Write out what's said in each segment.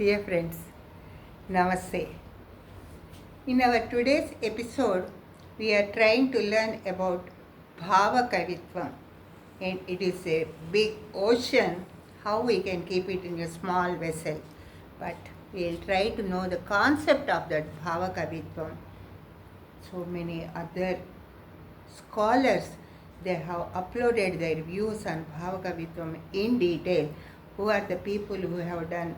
Dear friends, Namaste. In our today's episode, we are trying to learn about Bhava Kavitvam, and it is a big ocean, how we can keep it in a small vessel. But we'll try to know the concept of that Bhava Kavitvam. So many other scholars, they have uploaded their views on Bhava Kavitvam in detail. Who are the people who have done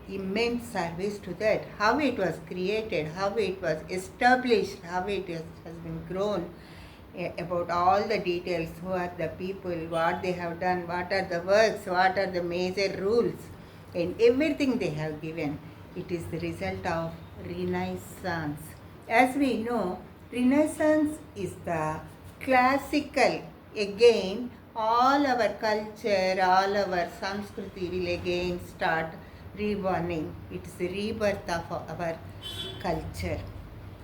immense service to that, how it was created, how it was established, how it has been grown, about all the details, who are the people, what they have done, what are the works, what are the major rules, and everything they have given. It is the result of Renaissance. As we know, Renaissance is the classical, again, all our culture, all our Sanskriti will again start reborning. It's the rebirth of our culture,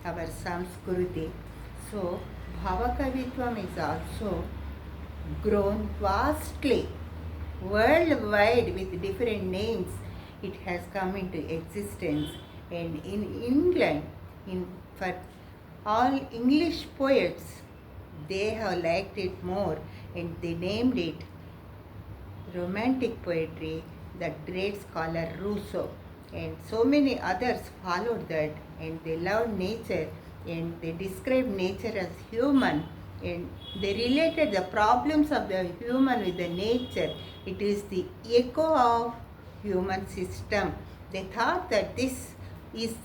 our Sanskriti. So, Bhavakavitvam is also grown vastly, worldwide with different names. It has come into existence, and in England, for all English poets, they have liked it more, and they named it romantic poetry. The great scholar Rousseau and so many others followed that, and they loved nature, and they described nature as human, and they related the problems of the human with the nature. It is the echo of human system. They thought that this is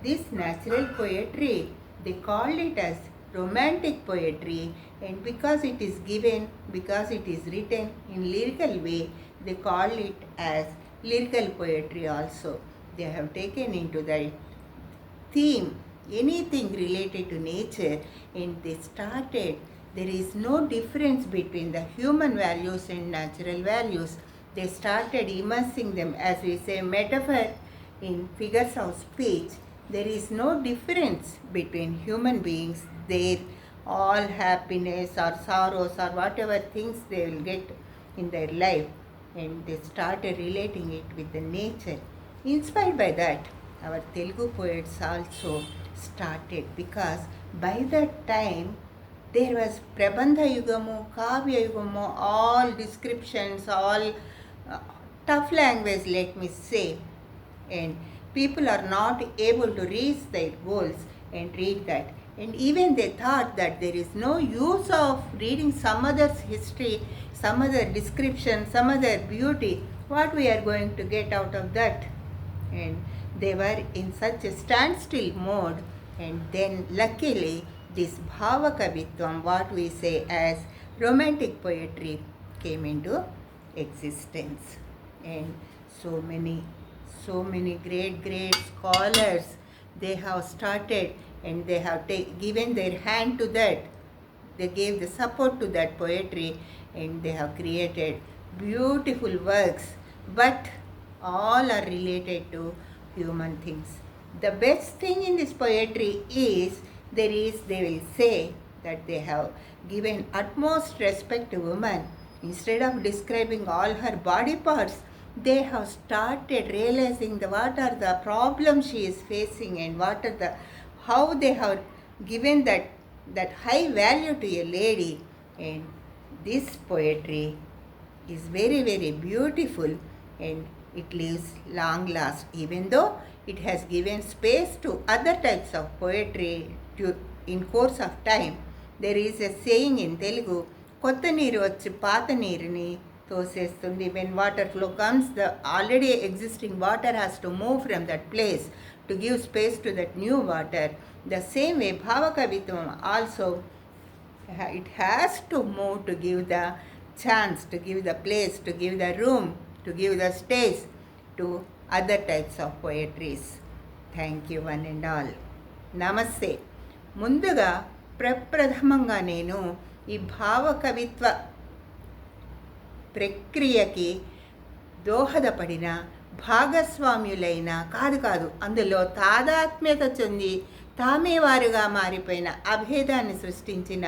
this natural poetry, they called it as romantic poetry, and because it is written in lyrical way, they call it as lyrical poetry also. They have taken into the theme anything related to nature, and they started, there is no difference between the human values and natural values. They started immersing them, as we say, metaphor in figures of speech. There is no difference between human beings. Their all happiness or sorrows or whatever things they will get in their life, and they started relating it with the nature. Inspired by that, our Telugu poets also started, because by that time there was Prabandha Yugamu, Kavya Yugamu, all descriptions, all tough language, let me say, and people are not able to reach their goals and read that. And even they thought that there is no use of reading some other's history, some other description, some other beauty. What we are going to get out of that? And they were in such a standstill mode. And then luckily, this Bhava Kavitvam, what we say as romantic poetry, came into existence. And so many great scholars, they have started, and they have given their hand to that. They gave the support to that poetry, and they have created beautiful works, but all are related to human things. The best thing in this poetry is, they will say that they have given utmost respect to woman. Instead of describing all her body parts, they have started realizing what are the problems she is facing, and how they have given that high value to a lady. And this poetry is very, very beautiful, and it lives long last, even though it has given space to other types of poetry in course of time. There is a saying in Telugu, కొత్త నీరు వచ్చి పాత నీరుని తోసేస్తుంది. When water flow comes, the already existing water has to move from that place to give space to that new water. The same way, Bhava Kavitvam also, it has to move to give the chance, to give the place, to give the room, to give the space to other types of poetries. Thank you one and all. Namaste. ముందుగా ప్రప్రథమంగా నేను ఈ భావ కవిత్వ ప్రక్రియకి దోహదపడిన భాగస్వామ్యులైన కాదు అందులో తాదాత్మ్యత చెంది తామే వారుగా మారిపోయిన, అభేదాన్ని సృష్టించిన,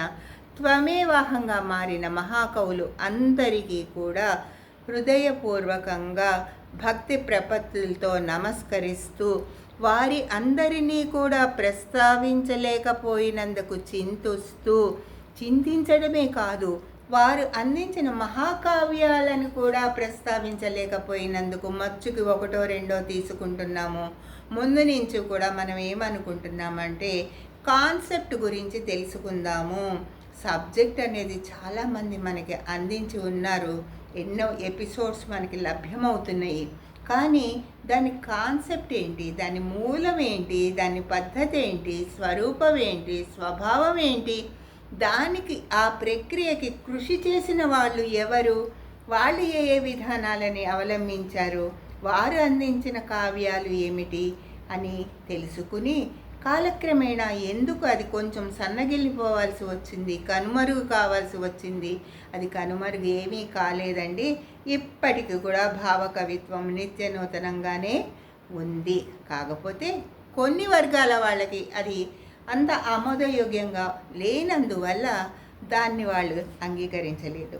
త్వమేవాహంగా మారిన మహాకవులు అందరికీ కూడా హృదయపూర్వకంగా భక్తి ప్రపత్తులతో నమస్కరిస్తూ వారి అందరినీ కూడా ప్రస్తావించలేకపోయినందుకు చింతించడమే కాదు, వారు అందించిన మహాకావ్యాలను కూడా ప్రస్తావించలేకపోయినందుకు మచ్చుకి ఒకటో రెండో తీసుకుంటున్నాము. ముందు నుంచి కూడా మనం ఏమనుకుంటున్నామంటే కాన్సెప్ట్ గురించి తెలుసుకుందాము. సబ్జెక్ట్ అనేది చాలామంది మనకి అందించి ఉన్నారు, ఎన్నో ఎపిసోడ్స్ మనకి లభ్యమవుతున్నాయి. కానీ దాని కాన్సెప్ట్ ఏంటి, దాని మూలం ఏంటి, దాని పద్ధతి ఏంటి, స్వరూపం ఏంటి, స్వభావం ఏంటి, దానికి ఆ ప్రక్రియకి కృషి చేసిన వాళ్ళు ఎవరు, వాళ్ళు ఏ ఏ విధానాలని అవలంబించారు, వారు అందించిన కావ్యాలు ఏమిటి అని తెలుసుకుని కాలక్రమేణా ఎందుకు అది కొంచెం సన్నగిల్లిపోవాల్సి వచ్చింది, కనుమరుగు కావాల్సి వచ్చింది. అది కనుమరుగు ఏమీ కాలేదండి. ఇప్పటికీ కూడా భావకవిత్వం నిత్య నూతనంగానే ఉంది. కాకపోతే కొన్ని వర్గాల వాళ్ళకి అది అంత ఆమోదయోగ్యంగా లేనందువల్ల దాన్ని వాళ్ళు అంగీకరించలేదు.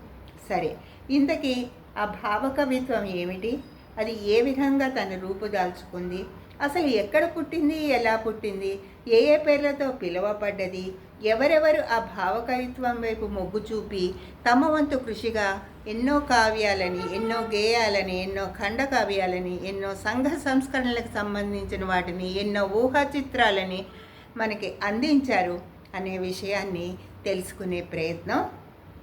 సరే, ఇంతకీ ఆ భావకవిత్వం ఏమిటి, అది ఏ విధంగా తన రూపుదాల్చుకుంది, అసలు ఎక్కడ పుట్టింది, ఎలా పుట్టింది, ఏ ఏ పేర్లతో పిలువబడ్డది, ఎవరెవరు ఆ భావకవిత్వం వైపు మొగ్గు చూపి తమ వంతు కృషిగా ఎన్నో కావ్యాలని, ఎన్నో గేయాలని, ఎన్నో ఖండకావ్యాలని, ఎన్నో సంఘ సంస్కరణలకు సంబంధించిన వాటిని, ఎన్నో ఊహా చిత్రాలని మనకి అందించారు అనే విషయాన్ని తెలుసుకునే ప్రయత్నం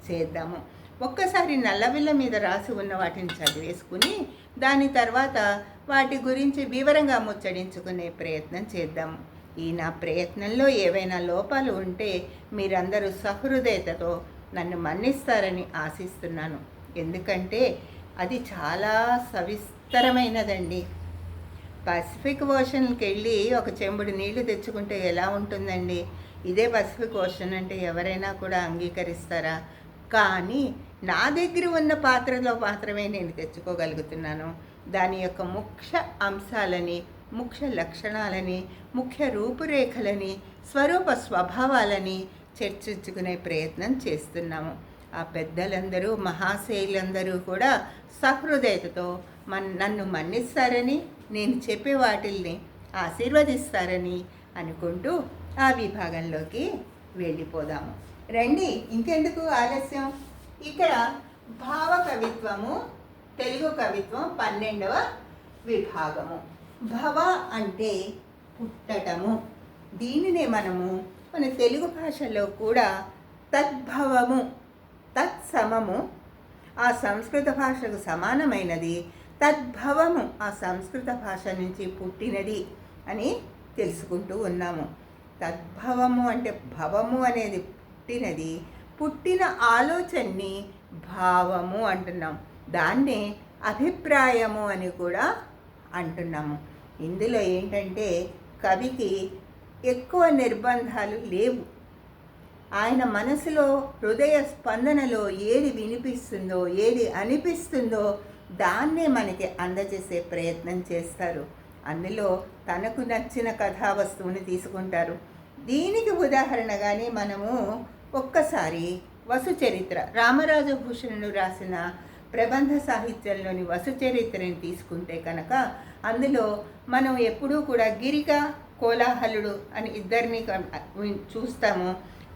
చేద్దాము. ఒక్కసారి నల్లబిల్ల మీద రాసి ఉన్న వాటిని చదివేసుకుని దాని తర్వాత వాటి గురించి వివరంగా ముచ్చడించుకునే ప్రయత్నం చేద్దాము. ఈ నా ప్రయత్నంలో ఏవైనా లోపాలు ఉంటే మీరందరూ సహృదయతతో నన్ను మన్నిస్తారని ఆశిస్తున్నాను. ఎందుకంటే అది చాలా సవిస్తరమైనదండి. పసిఫిక్ ఓషన్కి వెళ్ళి ఒక చెంబుడు నీళ్లు తెచ్చుకుంటే ఎలా ఉంటుందండి? ఇదే పసిఫిక్ ఓషన్ అంటే ఎవరైనా కూడా అంగీకరిస్తారా? కానీ నా దగ్గర ఉన్న పాత్రలో మాత్రమే నేను తెచ్చుకోగలుగుతున్నాను. దాని యొక్క ముఖ్య అంశాలని, ముఖ్య లక్షణాలని, ముఖ్య రూపురేఖలని, స్వరూప స్వభావాలని చర్చించుకునే ప్రయత్నం చేస్తున్నాము. ఆ పెద్దలందరూ, మహాశయులందరూ కూడా సహృదయతతో నన్ను మన్నిస్తారని, నేను చెప్పే వాటిల్ని ఆశీర్వదిస్తారని అనుకుంటూ ఆ విభాగంలోకి వెళ్ళిపోదాము. రండి, ఇంకెందుకు ఆలస్యం. ఇక్కడ భావకవిత్వము, తెలుగు కవిత్వం 12వ విభాగము. భవ అంటే పుట్టటము. దీనినే మనము మన తెలుగు భాషలో కూడా తద్భవము, తత్సమము ఆ సంస్కృత భాషకు సమానమైనది, తద్భవము ఆ సంస్కృత భాష నుంచి పుట్టినది అని తెలుసుకుంటూ ఉన్నాము. తద్భవము అంటే భవము అనేది పుట్టినది, పుట్టిన ఆలోచనని భావము అంటున్నాం. దాన్నే అభిప్రాయము అని కూడా అంటున్నాము. ఇందులో ఏంటంటే కవికి ఎక్కువ నిర్బంధాలు లేవు. ఆయన మనసులో, హృదయ స్పందనలో ఏది వినిపిస్తుందో, ఏది అనిపిస్తుందో దాన్నే మనకి అందజేసే ప్రయత్నం చేస్తారు. అందులో తనకు నచ్చిన కథావస్తువుని తీసుకుంటారు. దీనికి ఉదాహరణగానే మనము ఒక్కసారి వసుచరిత్ర, రామరాజు భూషణుడు రాసిన ప్రబంధ సాహిత్యంలోని వసుచరిత్రని తీసుకుంటే కనుక అందులో మనం ఎప్పుడూ కూడా గిరిక, కోలాహలుడు అని ఇద్దరిని చూస్తాము.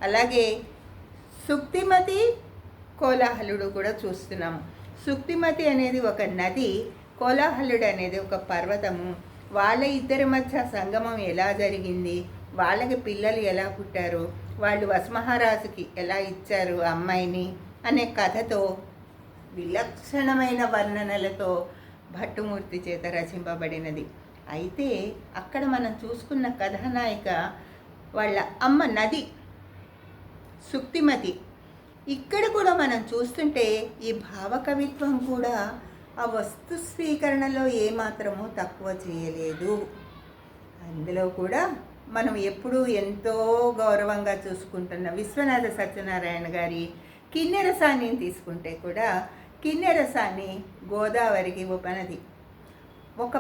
అలాగే సుక్తిమతి, కోలాహలుడు కూడా చూస్తున్నాము. సుక్తిమతి అనేది ఒక నది, కోలాహలుడు అనేది ఒక పర్వతము. వాళ్ళ ఇద్దరి మధ్య సంగమం ఎలా జరిగింది, వాళ్ళకి పిల్లలు ఎలా పుట్టారు, వాళ్ళు వసుమహారాజుకి ఎలా ఇచ్చారు అమ్మాయిని అనే కథతో, విలక్షణమైన వర్ణనలతో భట్టుమూర్తి చేత రచింపబడినది. అయితే అక్కడ మనం చూసుకున్న కథానాయిక వాళ్ళ అమ్మ నది సుక్తిమతి. ఇక్కడ కూడా మనం చూస్తుంటే ఈ భావకవిత్వం కూడా ఆ వస్తు స్వీకరణలో ఏమాత్రమూ తక్కువ చేయలేదు. అందులో కూడా మనం ఎప్పుడూ ఎంతో గౌరవంగా చూసుకుంటున్న విశ్వనాథ సత్యనారాయణ గారి కిన్నెరసాన్ని తీసుకుంటే కూడా కిన్నెరసాన్ని గోదావరికి ఉపనది. ఒక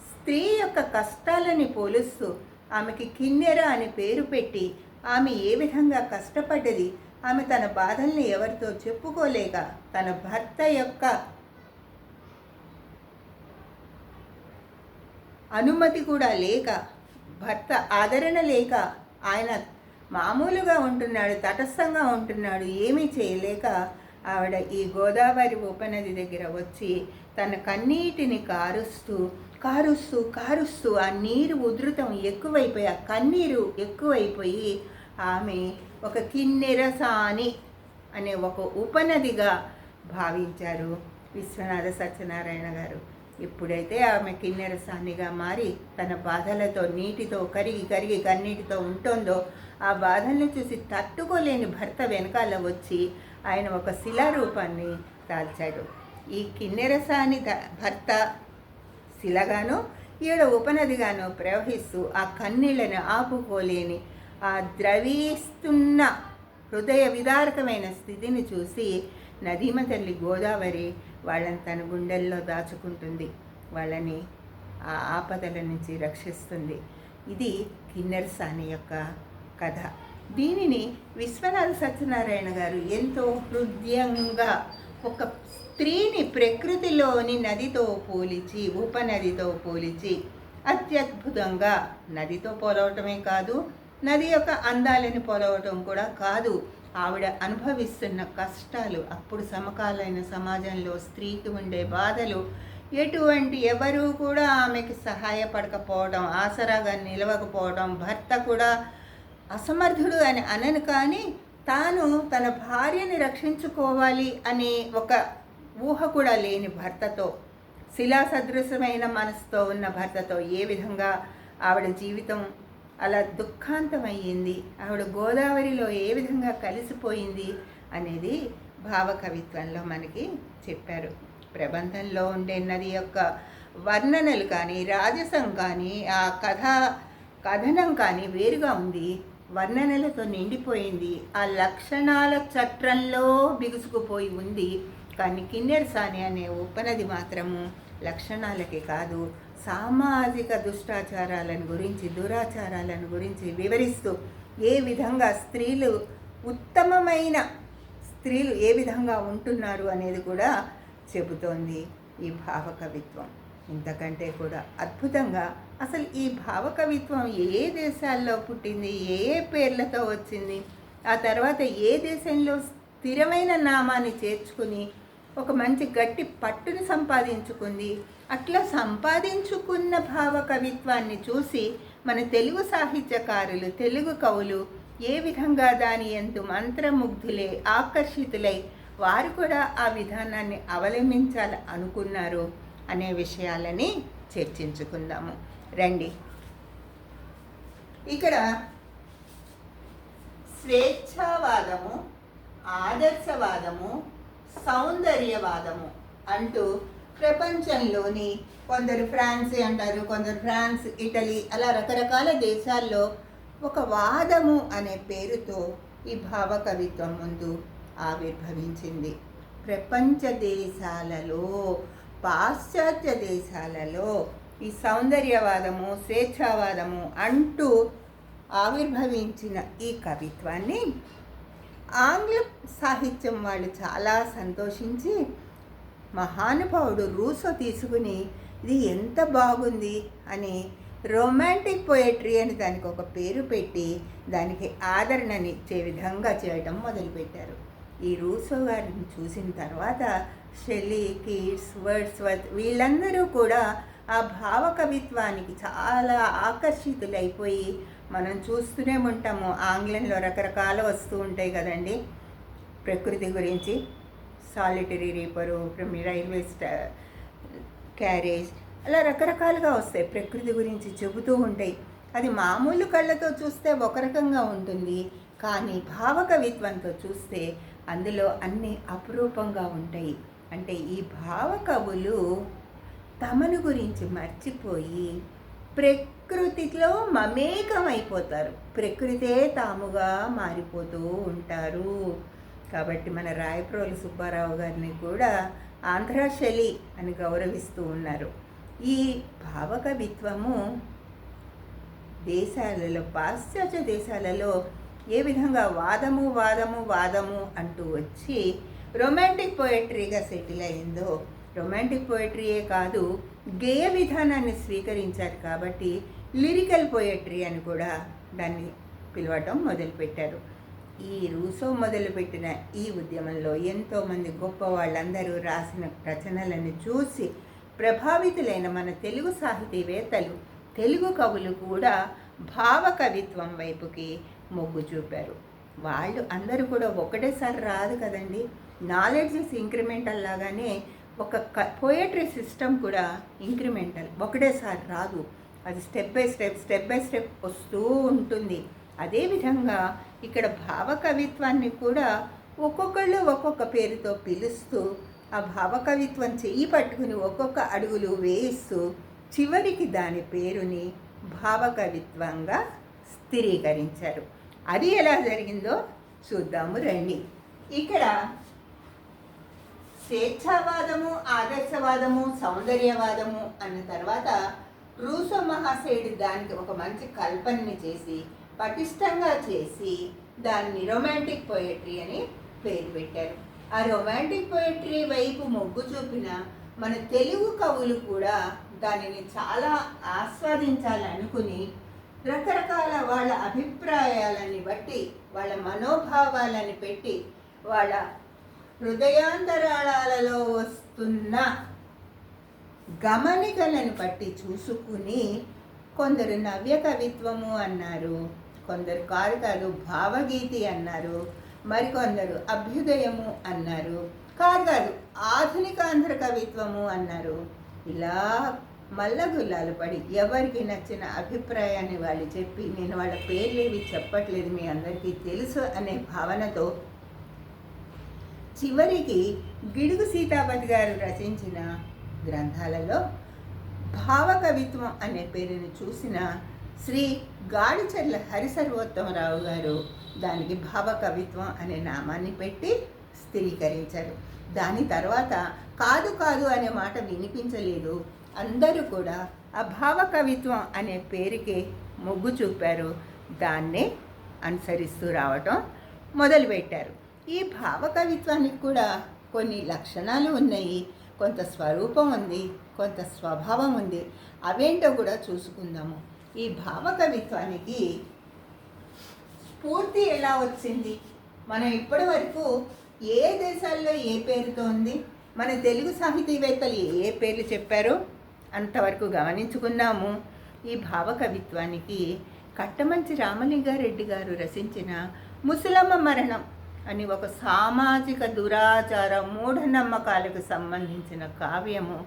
స్త్రీ యొక్క కష్టాలని పోలుస్తూ ఆమెకి కిన్నెర అని పేరు పెట్టి ఆమె ఏ విధంగా కష్టపడ్డది, ఆమె తన బాధల్ని ఎవరితో చెప్పుకోలేక తన భర్త యొక్క అనుమతి కూడా లేక, భర్త ఆదరణ లేక ఆయన మామూలుగా ఉంటున్నాడు, తటస్థంగా ఉంటున్నాడు, ఏమీ చేయలేక ఆవిడ ఈ గోదావరి ఉపనది దగ్గర వచ్చి తన కన్నీటిని కారుస్తూ కారుస్తూ కారుస్తూ ఆ నీరు ఉధృతం ఎక్కువైపోయి, ఆ కన్నీరు ఎక్కువైపోయి ఆమె ఒక కిన్నెరసాని అనే ఒక ఉపనదిగా భావించారు విశ్వనాథ సత్యనారాయణ గారు. ఎప్పుడైతే ఆమె కిన్నెరసానిగా మారి తన బాధలతో నీటితో కరిగి కరిగి కన్నీటితో ఉంటుందో, ఆ బాధల్ని చూసి తట్టుకోలేని భర్త వెనకాల వచ్చి ఆయన ఒక శిలారూపాన్ని దాల్చాడు. ఈ కిన్నెరసాని భర్త శిలగానో ఈడ ఉపనదిగానో ప్రవహిస్తూ ఆ కన్నీళ్ళని ఆపుకోలేని ఆ ద్రవిస్తున్న హృదయ విదారకమైన స్థితిని చూసి నదీమ తల్లి గోదావరి వాళ్ళని తన గుండెల్లో దాచుకుంటుంది, వాళ్ళని ఆ ఆపదల నుంచి రక్షిస్తుంది. ఇది కిన్నెరసాని యొక్క కథ. దీనిని విశ్వనాథ సత్యనారాయణ గారు ఎంతో హృదయంగా ఒక స్త్రీని ప్రకృతిలోని నదితో పోల్చి, ఉపనదితో పోల్చి అత్యద్భుతంగా, నదితో పోలవటమే కాదు, నది యొక్క అందాలని పోలవటం కూడా కాదు, ఆవిడ అనుభవిస్తున్న కష్టాలు, అప్పుడు సమకాలీన సమాజంలో స్త్రీకి ఉండే బాధలు, ఎవరూ కూడా ఆమెకి సహాయపడకపోవడం, ఆసరాగా నిలవకపోవడం, భర్త కూడా అసమర్థుడు అని అనను, కానీ తాను తన భార్యని రక్షించుకోవాలి అనే ఒక ఊహ కూడా లేని భర్తతో, శిలా సదృశమైన మనసుతో ఉన్న భర్తతో ఏ విధంగా ఆవిడ జీవితం అలా దుఃఖాంతమయ్యింది, ఆవిడ గోదావరిలో ఏ విధంగా కలిసిపోయింది అనేది భావకవిత్వంలో మనకి చెప్పారు. ప్రబంధంలో ఉండే నది యొక్క వర్ణనలు కానీ, రాజసం కానీ, ఆ కథనం కానీ వేరుగా ఉంది, వర్ణనలతో నిండిపోయింది, ఆ లక్షణాల చట్రంలో బిగుసుకుపోయి ఉంది. కానీ కిన్నెరసాని అనే ఉపనది మాత్రము లక్షణాలకి కాదు, సామాజిక దుష్టాచారాలను గురించి, దురాచారాలను గురించి వివరిస్తూ ఏ విధంగా స్త్రీలు, ఉత్తమమైన స్త్రీలు ఏ విధంగా ఉంటున్నారు అనేది కూడా చెబుతోంది ఈ భావకవిత్వం. ఇంతకంటే కూడా అద్భుతంగా అసలు ఈ భావకవిత్వం ఏ దేశాల్లో పుట్టింది, ఏ పేర్లతో వచ్చింది, ఆ తర్వాత ఏ దేశంలో స్థిరమైన నామాన్ని చేర్చుకుని ఒక మంచి గట్టి పట్టుని సంపాదించుకుంది. అట్లా సంపాదించుకున్న భావకవిత్వాన్ని చూసి మన తెలుగు సాహిత్యకారులు, తెలుగు కవులు ఏ విధంగా దాని ఎందు మంత్రముగ్ధులై, ఆకర్షితులై వారు కూడా ఆ విధానాన్ని అవలంబించాలి అనుకున్నారు అనే విషయాలని చర్చించుకుందాము రండి. ఇక్కడ స్వేచ్ఛావాదము, ఆదర్శవాదము, సౌందర్యవాదము అంటూ ప్రపంచంలోని కొందరు ఫ్రాన్స్ అంటారు, కొందరు ఫ్రాన్స్, ఇటలీ, అలా రకరకాల దేశాల్లో ఒక వాదము అనే పేరుతో ఈ భావకవిత్వం ముందు ఆవిర్భవించింది. ప్రపంచ దేశాలలో, పాశ్చాత్య దేశాలలో ఈ సౌందర్యవాదము, స్వేచ్ఛావాదము అంటూ ఆవిర్భవించిన ఈ కవిత్వాన్ని ఆంగ్ల సాహిత్యం వాళ్ళు చాలా సంతోషించి మహానుభావుడు రూసో తీసుకుని ఇది ఎంత బాగుంది అని రొమాంటిక్ పోయట్రీ అని దానికి ఒక పేరు పెట్టి దానికి ఆదరణనిచ్చే విధంగా చేయడం మొదలుపెట్టారు. ఈ రూసో గారిని చూసిన తర్వాత షెల్లీ, కీట్స్, వర్డ్స్వర్త్ వీళ్ళందరూ కూడా ఆ భావకవిత్వానికి చాలా ఆకర్షితులైపోయి, మనం చూస్తూనే ఉంటాము ఆంగ్లంలో రకరకాలు వస్తూ ఉంటాయి కదండి ప్రకృతి గురించి, సాలిటరీ రీపరు, రైల్వే క్యారేజ్, అలా రకరకాలుగా వస్తాయి, ప్రకృతి గురించి చెబుతూ ఉంటాయి. అది మామూలు కళ్ళతో చూస్తే ఒక రకంగా ఉంటుంది, కానీ భావకవిత్వంతో చూస్తే అందులో అన్నీ అపురూపంగా ఉంటాయి. అంటే ఈ భావకవులు తమను గురించి మర్చిపోయి ప్రకృతిలో మమేకమైపోతారు, ప్రకృతే తాముగా మారిపోతూ ఉంటారు. కాబట్టి మన రాయప్రోలు సుబ్బారావు గారిని కూడా ఆంధ్రాశలి అని గౌరవిస్తూ ఉన్నారు. ఈ భావకవిత్వము దేశాలలో, పాశ్చాత్య దేశాలలో ఏ విధంగా వాదము వాదము వాదము అంటూ వచ్చి రొమాంటిక్ పోయట్రీగా సెటిల్ అయిందో, రొమాంటిక్ పోయట్రీయే కాదు, గేయ విధానాన్ని స్వీకరించారు కాబట్టి లిరికల్ పోయట్రీ అని కూడా దాన్ని పిలవటం మొదలుపెట్టారు. ఈ రూసో మొదలుపెట్టిన ఈ ఉద్యమంలో ఎంతోమంది గొప్ప వాళ్ళందరూ రాసిన రచనలను చూసి ప్రభావితులైన మన తెలుగు సాహితీవేత్తలు, తెలుగు కవులు కూడా భావ కవిత్వం వైపుకి మొగ్గు చూపారు. వాళ్ళు అందరూ కూడా ఒకటేసారి రాదు కదండి. నాలెడ్జ్ ఇస్ ఇంక్రిమెంటల్ లాగానే ఒక పోయట్రీ సిస్టమ్ కూడా ఇంక్రిమెంటల్, ఒకటేసారి రాదు. అది స్టెప్ బై స్టెప్ వస్తూ ఉంటుంది. అదేవిధంగా ఇక్కడ భావ కవిత్వాన్ని కూడా ఒక్కొక్కళ్ళు ఒక్కొక్క పేరుతో పిలుస్తూ ఆ భావకవిత్వం చెయ్యి పట్టుకుని ఒక్కొక్క అడుగులు వేయిస్తూ చివరికి దాని పేరుని భావకవిత్వంగా స్థిరీకరించారు. అది ఎలా జరిగిందో చూద్దాము రండి. ఇక్కడ స్వేచ్ఛావాదము, ఆదర్శవాదము, సౌందర్యవాదము అన్న తర్వాత రూసో మహాశయుడు దానికి ఒక మంచి కల్పనని చేసి పటిష్టంగా చేసి దాన్ని రొమాంటిక్ పోయట్రీ అని పేరు పెట్టారు. ఆ రొమాంటిక్ పోయట్రీ వైపు మొగ్గు చూపిన మన తెలుగు కవులు కూడా దానిని చాలా ఆస్వాదించాలనుకుని రకరకాల వాళ్ళ అభిప్రాయాలని బట్టి, వాళ్ళ మనోభావాలని పెట్టి, వాళ్ళ హృదయాంతరాళాలలో వస్తున్న గమనికలను బట్టి చూసుకుని కొందరు నవ్య కవిత్వము అన్నారు, కొందరు కాదు భావగీతి అన్నారు, మరికొందరు అభ్యుదయము అన్నారు, కాదు ఆధునిక ఆంధ్ర కవిత్వము అన్నారు. ఇలా మల్లగుల్లాలు పడి ఎవరికి నచ్చిన అభిప్రాయాన్ని వాళ్ళు చెప్పి, నేను వాళ్ళ పేర్లు ఏవి చెప్పట్లేదు, మీ అందరికీ తెలుసు అనే భావనతో చివరికి గిడుగు సీతాపతి గారు రచించిన గ్రంథాలలో భావకవిత్వం అనే పేరుని చూసిన శ్రీ గాడిచర్ల హరిసర్వోత్తమరావు గారు దానికి భావకవిత్వం అనే నామాన్ని పెట్టి స్థిరీకరించారు. దాని తర్వాత కాదు అనే మాట వినిపించలేదు. అందరూ కూడా ఆ భావకవిత్వం అనే పేరుకి మొగ్గు చూపారు. దాన్నే అనుసరిస్తూ రావటం మొదలుపెట్టారు. ఈ భావకవిత్వానికి కూడా కొన్ని లక్షణాలు ఉన్నాయి, కొంత స్వరూపం ఉంది, కొంత స్వభావం ఉంది. అవేంటో కూడా చూసుకుందాము. ఈ భావకవిత్వానికి స్ఫూర్తి ఎలా వచ్చింది? మనం ఇప్పటి వరకు ఏ దేశాల్లో ఏ పేరుతో ఉంది, మన తెలుగు సాహితీవేత్తలు ఏ పేర్లు చెప్పారో అంతవరకు గమనించుకున్నాము. ఈ భావకవిత్వానికి కట్టమంచి రామలింగారెడ్డి గారు రచించిన ముసలమ్మ మరణం అని ఒక సామాజిక దురాచార మూఢనమ్మకాలకు సంబంధించిన కావ్యము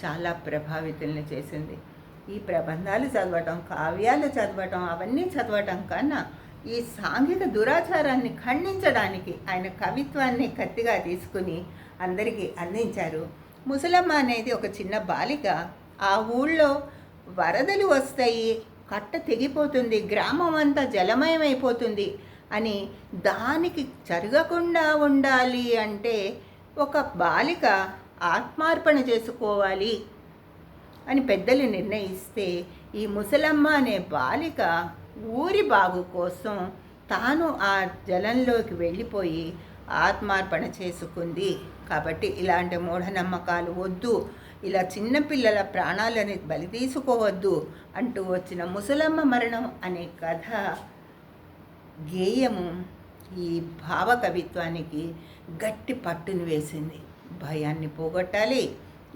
చాలా ప్రభావితుల్ని చేసింది. ఈ ప్రబంధాలు చదవటం, కావ్యాలు చదవటం, అవన్నీ చదవటం కన్నా ఈ సాంఘిక దురాచారాన్ని ఖండించడానికి ఆయన కవిత్వాన్ని కత్తిగా తీసుకుని అందరికీ అందించారు. ముసలమ్మ అనేది ఒక చిన్న బాలిక. ఆ ఊళ్ళో వరదలు వస్తాయి, కట్ట తెగిపోతుంది, గ్రామం అంతా జలమయమైపోతుంది అని దానికి జరగకుండా ఉండాలి అంటే ఒక బాలిక ఆత్మార్పణ చేసుకోవాలి అని పెద్దలు నిర్ణయిస్తే ఈ ముసలమ్మ అనే బాలిక ఊరి బాగు కోసం తాను ఆ జలంలోకి వెళ్ళిపోయి ఆత్మార్పణ చేసుకుంది. కాబట్టి ఇలాంటి మూఢనమ్మకాలు వద్దు, ఇలా చిన్నపిల్లల ప్రాణాలని బలి తీసుకోవద్దు అంటూ వచ్చిన ముసలమ్మ మరణం అనే కథ గేయము ఈ భావకవిత్వానికి గట్టి పట్టును వేసింది. భయాన్ని పోగొట్టాలి,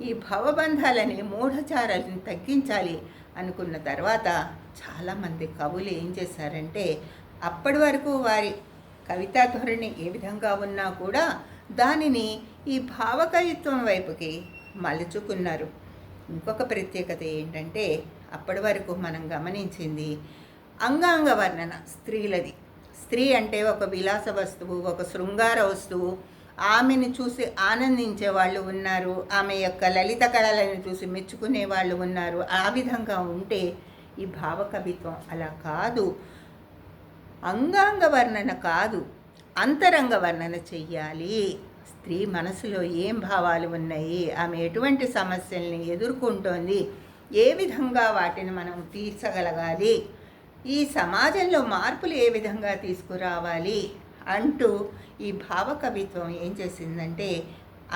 ఈ భవబంధాలని మూఢచారాలను తగ్గించాలి అనుకున్న తర్వాత చాలామంది కవులు ఏం చేశారంటే అప్పటి వరకు వారి కవితా ధోరణి ఏ విధంగా ఉన్నా కూడా దానిని ఈ భావకవిత్వం వైపుకి మలుచుకున్నారు. ఇంకొక ప్రత్యేకత ఏంటంటే అప్పటి వరకు మనం గమనించింది అంగాంగ వర్ణన స్త్రీలది. స్త్రీ అంటే ఒక విలాస వస్తువు, ఒక శృంగార వస్తువు. ఆమెను చూసి ఆనందించే వాళ్ళు ఉన్నారు, ఆమె యొక్క లలిత కళలను చూసి మెచ్చుకునే వాళ్ళు ఉన్నారు. ఆ విధంగా ఉంటే ఈ భావకవిత్వం అలా కాదు. అంగాంగ వర్ణన కాదు, అంతరంగ వర్ణన చెయ్యాలి. స్త్రీ మనసులో ఏం భావాలు ఉన్నాయి, ఆమె ఎటువంటి సమస్యల్ని ఎదుర్కొంటోంది, ఏ విధంగా వాటిని మనం తీర్చగలగాలి, ఈ సమాజంలో మార్పులు ఏ విధంగా తీసుకురావాలి అంటూ ఈ భావకవిత్వం ఏం చేసిందంటే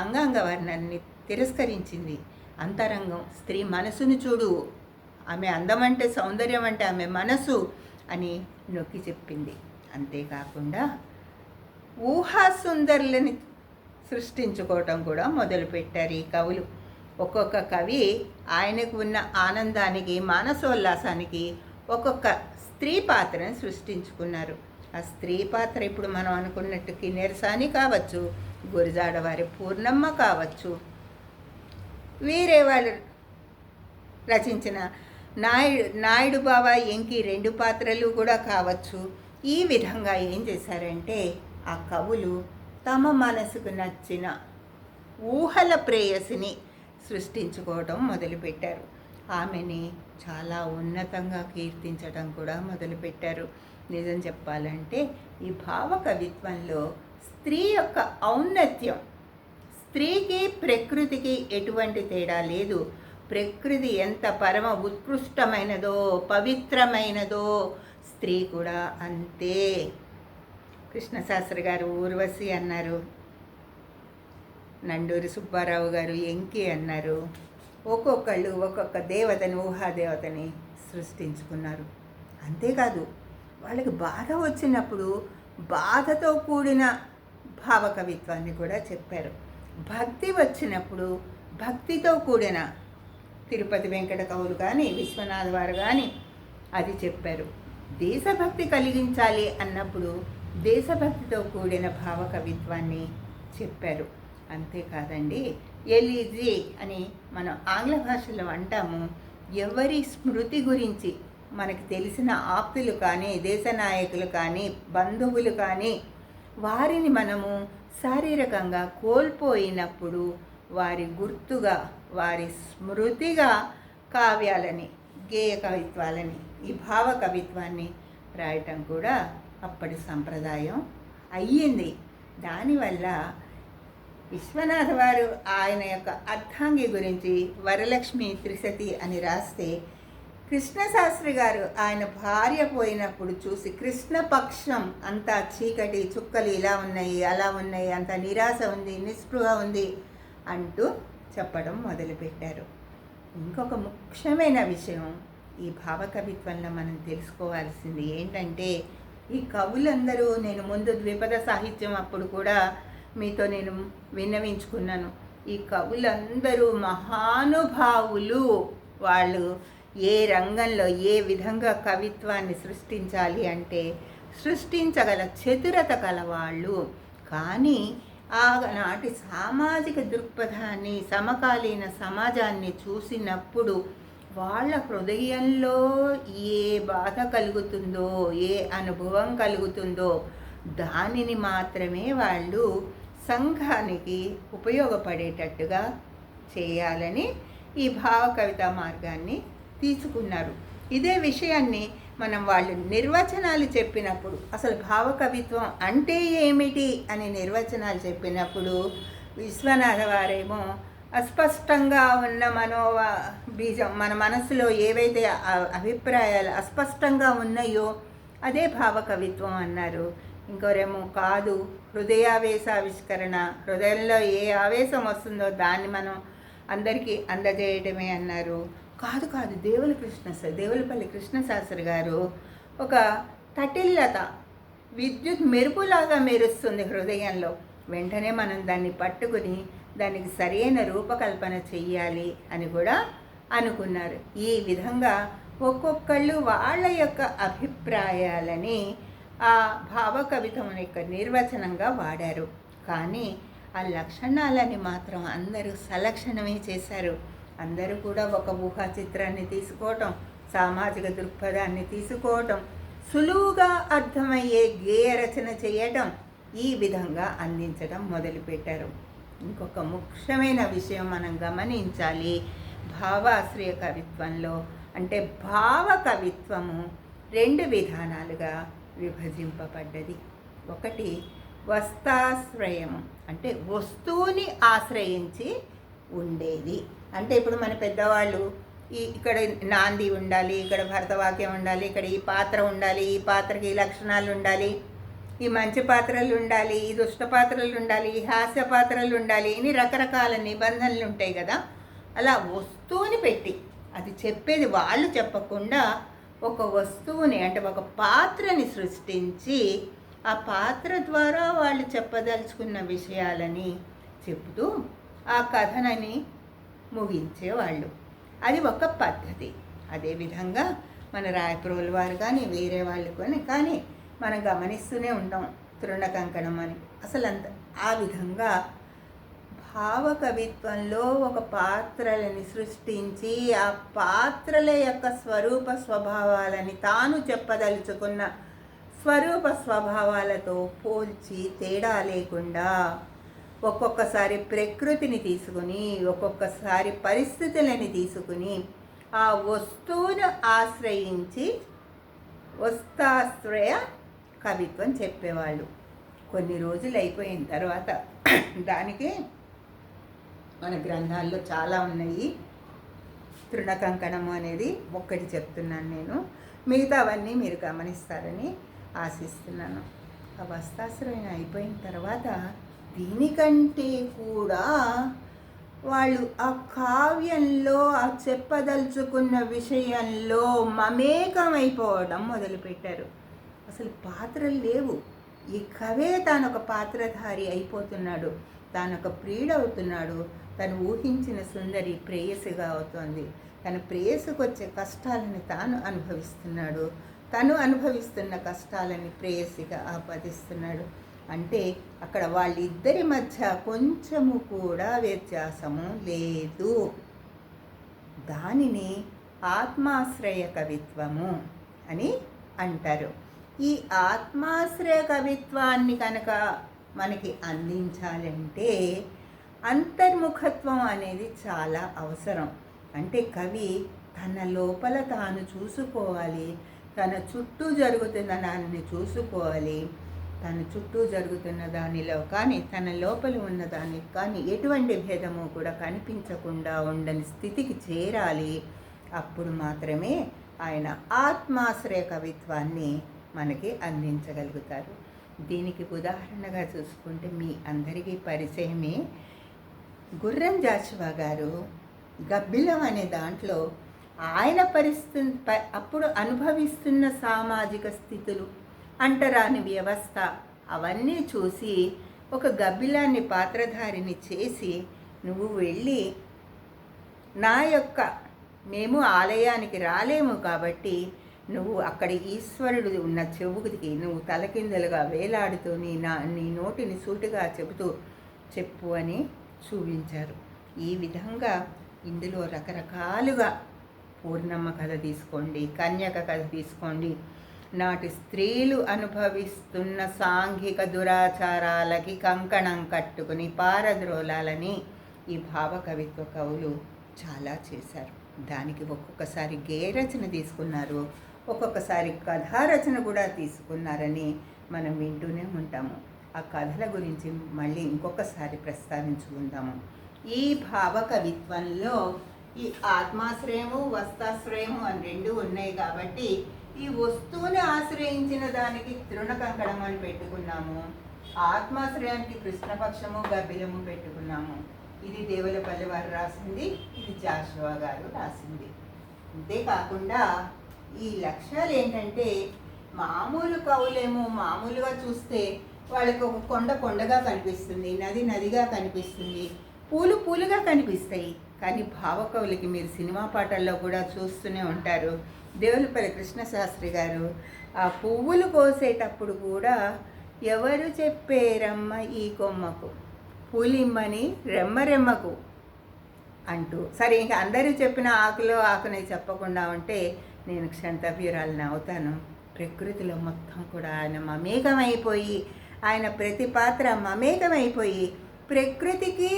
అంగాంగ వర్ణాన్ని తిరస్కరించింది. అంతరంగం స్త్రీ మనసును చూడు, ఆమె అందం అంటే సౌందర్యం అంటే ఆమె మనసు అని నొక్కి చెప్పింది. అంతేకాకుండా ఊహాసుందరులని సృష్టించుకోవటం కూడా మొదలుపెట్టారు ఈ కవులు. ఒక్కొక్క కవి ఆయనకు ఉన్న ఆనందానికి, మానసోల్లాసానికి ఒక్కొక్క స్త్రీ పాత్రను సృష్టించుకున్నారు. ఆ స్త్రీ పాత్ర ఇప్పుడు మనం అనుకున్నట్టు కిన్నెరసాని కావచ్చు, గురజాడ వారి పూర్ణమ్మ కావచ్చు, వీరే వాళ్ళు రచించిన నాయుడు బావ ఎంకి 2 పాత్రలు కూడా కావచ్చు. ఈ విధంగా ఏం చేశారంటే ఆ కవులు తమ మనసుకు నచ్చిన ఊహల ప్రేయసిని సృష్టించుకోవటం మొదలుపెట్టారు. ఆమెని చాలా ఉన్నతంగా కీర్తించడం కూడా మొదలుపెట్టారు. నిజం చెప్పాలంటే ఈ భావ కవిత్వంలో స్త్రీ యొక్క ఔన్నత్యం, స్త్రీకి ప్రకృతికి ఎటువంటి తేడా లేదు. ప్రకృతి ఎంత పరమ ఉత్కృష్టమైనదో, పవిత్రమైనదో, స్త్రీ కూడా అంతే. కృష్ణశాస్త్రి గారు ఊర్వశి అన్నారు, నండూరి సుబ్బారావు గారు ఎంకి అన్నారు. ఒక్కొక్కళ్ళు ఒక్కొక్క దేవతని, ఊహాదేవతని సృష్టించుకున్నారు. అంతేకాదు, వాళ్ళకి బాధ వచ్చినప్పుడు బాధతో కూడిన భావకవిత్వాన్ని కూడా చెప్పారు. భక్తి వచ్చినప్పుడు భక్తితో కూడిన తిరుపతి వెంకట కవులు కానీ, విశ్వనాథ్ వారు కానీ అది చెప్పారు. దేశభక్తి కలిగించాలి అన్నప్పుడు దేశభక్తితో కూడిన భావకవిత్వాన్ని చెప్పారు. అంతేకాదండి, ఎలిజీ అని మనం ఆంగ్ల భాషలో అంటాము. ఎవరి స్మృతి గురించి మనకు తెలిసిన ఆప్తులు కానీ, దేశ నాయకులు కానీ, బంధువులు కానీ, వారిని మనము శారీరకంగా కోల్పోయినప్పుడు వారి గుర్తుగా, వారి స్మృతిగా కావ్యాలని, గేయ కవిత్వాలని, ఈ భావ కవిత్వాన్ని రాయటం కూడా అప్పటి సంప్రదాయం అయ్యింది. దానివల్ల విశ్వనాథ వారు ఆయన యొక్క అర్ధాంగి గురించి వరలక్ష్మి త్రిశతి అని రాస్తే, కృష్ణశాస్త్రి గారు ఆయన భార్య పోయినప్పుడు చూసి కృష్ణపక్షం అంతా చీకటి, చుక్కలు ఇలా ఉన్నాయి, అలా ఉన్నాయి, అంత నిరాశ ఉంది, నిస్పృహ ఉంది అంటూ చెప్పడం మొదలుపెట్టారు. ఇంకొక ముఖ్యమైన విషయం ఈ భావకవిత్వంలో మనం తెలుసుకోవాల్సింది ఏంటంటే, ఈ కవులందరూ, నేను ముందు ద్విపద సాహిత్యం అప్పుడు కూడా మీతో నేను విన్నవించుకున్నాను, ఈ కవులందరూ మహానుభావులు. వాళ్ళు ఏ రంగంలో ఏ విధంగా కవిత్వాన్ని సృష్టించాలి అంటే సృష్టించగల చతురత కలవాళ్ళు. కానీ ఆనాటి సామాజిక దృక్పథాన్ని, సమకాలీన సమాజాన్ని చూసినప్పుడు వాళ్ళ హృదయంలో ఏ బాధ కలుగుతుందో, ఏ అనుభవం కలుగుతుందో దానిని మాత్రమే వాళ్ళు సంఘానికి ఉపయోగపడేటట్టుగా చేయాలని ఈ భావ కవితా మార్గాన్ని తీసుకున్నారు. ఇదే విషయాన్ని మనం వాళ్ళు నిర్వచనాలు చెప్పినప్పుడు, అసలు భావ కవిత్వం అంటే ఏమిటి అని నిర్వచనాలు చెప్పినప్పుడు విశ్వనాథ వారేమో అస్పష్టంగా ఉన్న బీజం, మన మనసులో ఏవైతే అభిప్రాయాలు అస్పష్టంగా ఉన్నాయో అదే భావ కవిత్వం అన్నారు. ఇంకోరేమో కాదు, హృదయావేశావిష్కరణ, హృదయంలో ఏ ఆవేశం వస్తుందో దాన్ని మనం అందరికీ అందజేయటమే అన్నారు. కాదు కాదు, దేవులపల్లి కృష్ణశాస్త్రి గారు ఒక తటిల్లత, విద్యుత్ మెరుపులాగా మెరుస్తుంది హృదయంలో, వెంటనే మనం దాన్ని పట్టుకుని దానికి సరైన రూపకల్పన చెయ్యాలి అని కూడా అనుకున్నారు. ఈ విధంగా ఒక్కొక్కళ్ళు వాళ్ళ యొక్క అభిప్రాయాలని ఆ భావ కవిత్వం యొక్క నిర్వచనంగా వాడారు. కానీ ఆ లక్షణాలని మాత్రం అందరూ సలక్షణమే చేశారు. అందరూ కూడా ఒక ఊహా చిత్రాన్ని తీసుకోవటం, సామాజిక దృక్పథాన్ని తీసుకోవటం, సులువుగా అర్థమయ్యే గేయ రచన చేయటం, ఈ విధంగా అందించడం మొదలుపెట్టారు. ఇంకొక ముఖ్యమైన విషయం మనం గమనించాలి. భావాశ్రయ కవిత్వంలో అంటే భావ కవిత్వము 2 విధానాలుగా విభజింపబడ్డది. ఒకటి వస్తాశ్రయం, అంటే వస్తువుని ఆశ్రయించి ఉండేది. అంటే ఇప్పుడు మన పెద్దవాళ్ళు ఇక్కడ నాంది ఉండాలి, ఇక్కడ భరతవాక్యం ఉండాలి, ఇక్కడ ఈ పాత్ర ఉండాలి, ఈ పాత్రకి ఈ లక్షణాలు ఉండాలి, ఈ మంచి పాత్రలు ఉండాలి, ఈ దుష్ట పాత్రలు ఉండాలి, ఈ హాస్య పాత్రలు ఉండాలి, ఇన్ని రకరకాల నిబంధనలు ఉంటాయి కదా. అలా వస్తువుని పెట్టి, అది చెప్పేది వాళ్ళు చెప్పకుండా ఒక వస్తువుని అంటే ఒక పాత్రని సృష్టించి ఆ పాత్ర ద్వారా వాళ్ళు చెప్పదలుచుకున్న విషయాలని చెబుతూ ఆ కథనని ముగించేవాళ్ళు. అది ఒక పద్ధతి. అదేవిధంగా మన రాయప్రోలు వారు కానీ వేరే వాళ్ళు కానీ మనం గమనిస్తూనే ఉంటాం తృణకంకణం అని. అసలు ఆ విధంగా భావకవిత్వంలో ఒక పాత్రలని సృష్టించి ఆ పాత్రల యొక్క స్వరూప స్వభావాలని తాను చెప్పదలుచుకున్న స్వరూప స్వభావాలతో పోల్చి తేడా లేకుండా ఒక్కొక్కసారి ప్రకృతిని తీసుకుని ఒక్కొక్కసారి పరిస్థితులని తీసుకుని ఆ వస్తువును ఆశ్రయించి వస్తాశ్రయ కవిత్వం చెప్పేవాళ్ళు. కొన్ని రోజులు అయిపోయిన తర్వాత దానికి మన గ్రంథాల్లో చాలా ఉన్నాయి. తృణకంకణము అనేది ఒక్కటి చెప్తున్నాను నేను, మిగతావన్నీ మీరు గమనిస్తారని ఆశిస్తున్నాను. ఆ వస్తాశ్రయం అయిపోయిన తర్వాత దీనికంటే కూడా వాళ్ళు ఆ కావ్యంలో ఆ చెప్పదలుచుకున్న విషయంలో మమేకమైపోవడం మొదలుపెట్టారు. అసలు పాత్రలు లేవు, ఈ కవే తానొక పాత్రధారి అయిపోతున్నాడు, తానొక ప్రియుడవుతున్నాడు, తను ఊహించిన సుందరి ప్రేయసిగా అవుతోంది, తన ప్రేయసికి వచ్చే కష్టాలని తాను అనుభవిస్తున్నాడు, తను అనుభవిస్తున్న కష్టాలని ప్రేయసిగా ఆపాదిస్తున్నాడు. అంటే అక్కడ వాళ్ళిద్దరి మధ్య కొంచెము కూడా వ్యత్యాసము లేదు. దానిని ఆత్మాశ్రయ కవిత్వము అని అంటారు. ఈ ఆత్మాశ్రయ కవిత్వాన్ని కనుక మనకి అందించాలంటే అంతర్ముఖత్వం అనేది చాలా అవసరం. అంటే కవి తన లోపల తాను చూసుకోవాలి, తన చుట్టూ జరుగుతున్న దాన్ని చూసుకోవాలి, తన చుట్టూ జరుగుతున్న దానిలో కానీ తన లోపల ఉన్న దానికి కానీ ఎటువంటి భేదము కూడా కనిపించకుండా ఉండని స్థితికి చేరాలి. అప్పుడు మాత్రమే ఆయన ఆత్మాశ్రయ కవిత్వాన్ని మనకి అందించగలుగుతారు. దీనికి ఉదాహరణగా చూసుకుంటే మీ అందరికీ పరిచయమే గుర్రం జాషువా గారు గబ్బిలం అనే దాంట్లో ఆయన పరిస్థితి అప్పుడు అనుభవిస్తున్న సామాజిక స్థితులు, అంటరాని వ్యవస్థ అవన్నీ చూసి ఒక గబ్బిలాన్ని పాత్రధారిని చేసి, నువ్వు వెళ్ళి మేము ఆలయానికి రాలేము కాబట్టి నువ్వు అక్కడ ఈశ్వరుడు ఉన్న చెవుకి నువ్వు తలకిందలుగా వేలాడుతూ నీ నోటిని సూటిగా చెప్పు అని చూపించారు. ఈ విధంగా ఇందులో రకరకాలుగా పూర్ణమ్మ కథ తీసుకోండి, కన్యక కథ తీసుకోండి, నాటి స్త్రీలు అనుభవిస్తున్న సాంఘిక దురాచారాలకి కంకణం కట్టుకుని పారద్రోలాలని ఈ భావకవిత్వ కవులు చాలా చేశారు. దానికి ఒక్కొక్కసారి గేయ రచన తీసుకున్నారు, ఒక్కొక్కసారి కథారచన కూడా తీసుకున్నారని మనం వింటూనే ఉంటాము. ఆ కథల గురించి మళ్ళీ ఇంకొకసారి ప్రస్తావించుకుందాము. ఈ భావకవిత్వంలో ఈ ఆత్మాశ్రయము వస్తాశ్రయము అని రెండు ఉన్నాయి కాబట్టి ఈ వస్తువుని ఆశ్రయించిన దానికి తృణకంకణం అని పెట్టుకున్నాము, ఆత్మాశ్రయానికి కృష్ణపక్షము గబ్బిలము పెట్టుకున్నాము. ఇది దేవులపల్లి వారు రాసింది, ఇది జాషువా గారు రాసింది. అంతేకాకుండా ఈ లక్ష్యాలు ఏంటంటే మామూలు కవులేమో మామూలుగా చూస్తే వాళ్ళకి ఒక కొండగా కనిపిస్తుంది, నది నదిగా కనిపిస్తుంది, పూలు పూలుగా కనిపిస్తాయి. కానీ భావకవులకి మీరు సినిమా పాటల్లో కూడా చూస్తూనే ఉంటారు. దేవులపల్లి కృష్ణశాస్త్రి గారు ఆ పువ్వులు కోసేటప్పుడు కూడా ఎవరు చెప్పేరమ్మ ఈ కొమ్మకు పూలిమ్మని రెమ్మకు అంటూ, సరే ఇంకా అందరూ చెప్పిన ఆకుని చెప్పకుండా ఉంటే నేను క్షంతవ్యురాలని అవుతాను. ప్రకృతిలో మొత్తం కూడా ఆయన మమేకమైపోయి, ఆయన ప్రతి పాత్ర మమేకమైపోయి ప్రకృతికి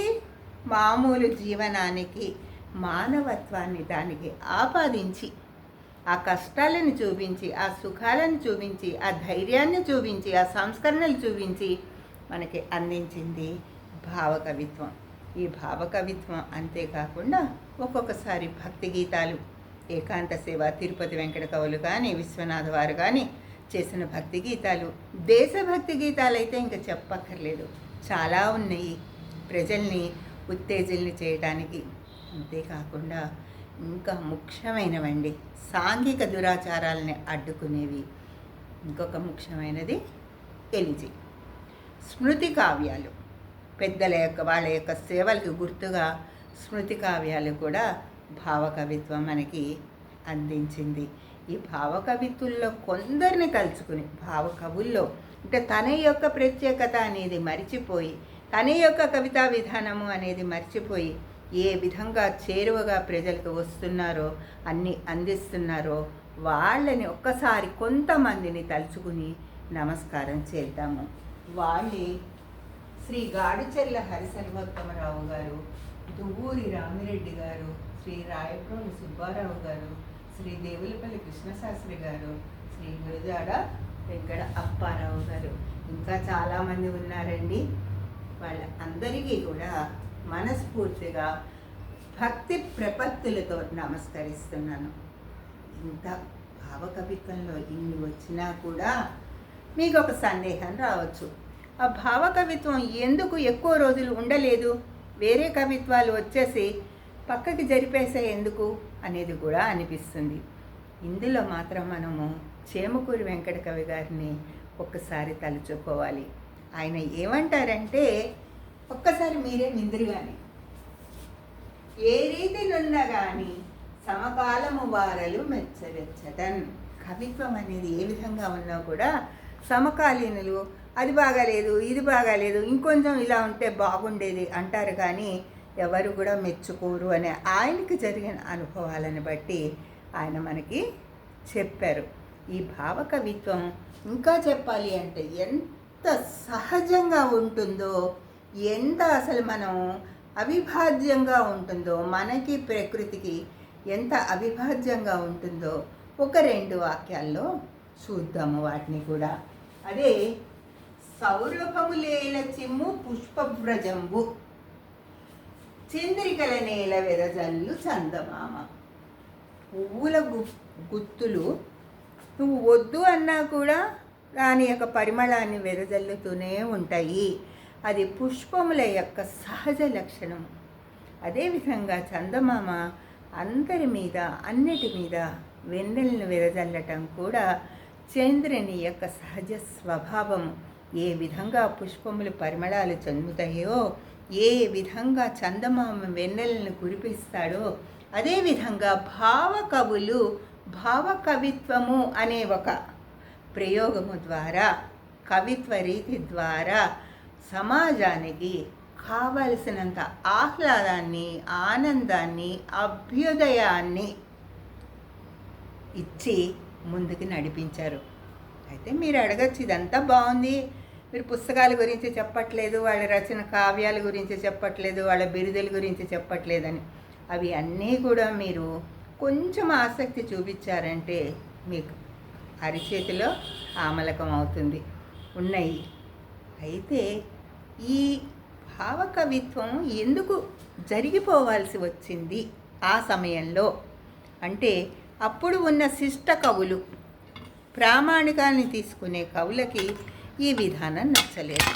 మామూలు జీవనానికి మానవత్వాన్ని దానికి ఆపాదించి ఆ కష్టాలను చూపించి, ఆ సుఖాలను చూపించి, ఆ ధైర్యాన్ని చూపించి, ఆ సంస్కరణలు చూపించి మనకి అందించింది భావకవిత్వం. ఈ భావకవిత్వం అంతేకాకుండా ఒక్కొక్కసారి భక్తి గీతాలు, ఏకాంత సేవ, తిరుపతి వెంకట కవులు కానీ విశ్వనాథ్ వారు కానీ చేసిన భక్తి గీతాలు. దేశభక్తి గీతాలు అయితే ఇంకా చెప్పక్కర్లేదు, చాలా ఉన్నాయి ప్రజల్ని ఉత్తేజల్ని చేయడానికి. అంతేకాకుండా ఇంకా ముఖ్యమైనవండి సాంఘిక దురాచారాలని అడ్డుకునేవి. ఇంకొక ముఖ్యమైనది ఎలిజి. స్మృతి కావ్యాలు, పెద్దల యొక్క వాళ్ళ యొక్క సేవలకు గుర్తుగా స్మృతి కావ్యాలు కూడా భావకవిత్వం మనకి అందించింది. ఈ భావకవిత్తుల్లో కొందరిని కలుసుకుని, భావకవుల్లో అంటే తన యొక్క ప్రత్యేకత అనేది మరిచిపోయి, తన యొక్క కవితా విధానము అనేది మర్చిపోయి ఏ విధంగా చేరువగా ప్రజలకు వస్తున్నారో, అన్నీ అందిస్తున్నారో వాళ్ళని ఒక్కసారి కొంతమందిని తలుచుకుని నమస్కారం చేద్దాము. వాళ్ళే శ్రీ గాడిచెర్ల హరిసర్వోత్తమరావు గారు, దువ్వూరి రామిరెడ్డి గారు, శ్రీ రాయప్రోలు సుబ్బారావు గారు, శ్రీ దేవులపల్లి కృష్ణశాస్త్రి గారు, శ్రీ గురజాడ వెంకట అప్పారావు గారు, ఇంకా చాలామంది ఉన్నారండి. వాళ్ళ అందరికీ కూడా మనస్ఫూర్తిగా భక్తి ప్రపత్తులతో నమస్కరిస్తున్నాను. ఇంత భావకవిత్వంలో ఇన్ని వచ్చినా కూడా మీకు ఒక సందేహం రావచ్చు, ఆ భావకవిత్వం ఎందుకు ఎక్కువ రోజులు ఉండలేదు, వేరే కవిత్వాలు వచ్చేసి పక్కకి జరిపేసే ఎందుకు అనేది కూడా అనిపిస్తుంది. ఇందులో మాత్రం మనము చేమకూరి వెంకట కవి గారిని ఒక్కసారి తలుచుకోవాలి. ఆయన ఏమంటారంటే, ఒక్కసారి మీరే విందురు కానీ, ఏ రీతి నున్న కానీ సమకాలము వారలు మెచ్చవెచ్చటన్. కవిత్వం అనేది ఏ విధంగా ఉన్నా కూడా సమకాలీనులు అది బాగాలేదు, ఇది బాగాలేదు, ఇంకొంచెం ఇలా ఉంటే బాగుండేది అంటారు, కానీ ఎవరు కూడా మెచ్చుకోరు అనే ఆయనకి జరిగిన అనుభవాలను బట్టి ఆయన మనకి చెప్పారు. ఈ భావకవిత్వం ఇంకా చెప్పాలి అంటే ఎంత సహజంగా ఉంటుందో, ఎంత అసలు మనం అవిభాజ్యంగా ఉంటుందో, మనకి ప్రకృతికి ఎంత అవిభాజ్యంగా ఉంటుందో ఒక 2 వాక్యాల్లో చూద్దాము వాటిని కూడా. అదే సౌరభములేల చిమ్ము పుష్పవ్రజంబు, చంద్రికల నేల వెదజల్లు చందమామ. పువ్వుల గుత్తులు నువ్వు వద్దు అన్నా కూడా దాని యొక్క పరిమళాన్ని వెదజల్లుతూనే ఉంటాయి. అది పుష్పముల యొక్క సహజ లక్షణం. అదేవిధంగా చందమామ అందరి మీద, అన్నిటి మీద వెన్నెలను వెదజల్లటం కూడా చంద్రుని యొక్క సహజ స్వభావం. ఏ విధంగా పుష్పములు పరిమళాలు చెందుతాయో, ఏ విధంగా చందమామ వెన్నెలను కురిపిస్తాడో, అదేవిధంగా భావకవులు భావకవిత్వము అనే ఒక ప్రయోగము ద్వారా, కవిత్వ రీతి ద్వారా సమాజానికి కావలసినంత ఆహ్లాదాన్ని, ఆనందాన్ని, అభ్యుదయాన్ని ఇచ్చి ముందుకు నడిపించారు. అయితే మీరు అడగచ్చు, ఇదంతా బాగుంది, మీరు పుస్తకాల గురించి చెప్పట్లేదు, వాళ్ళ రచన కావ్యాల గురించి చెప్పట్లేదు, వాళ్ళ బిరుదుల గురించి చెప్పట్లేదని. అవి అన్నీ కూడా మీరు కొంచెం ఆసక్తి చూపించారంటే మీకు అరిచేతిలో ఆమలకం అవుతుంది, ఉన్నాయి. అయితే ఈ భావకవిత్వం ఎందుకు జరిగిపోవాల్సి వచ్చింది ఆ సమయంలో అంటే, అప్పుడు ఉన్న శిష్ట కవులు, ప్రామాణికాన్ని తీసుకునే కవులకి ఈ విధానం నచ్చలేదు.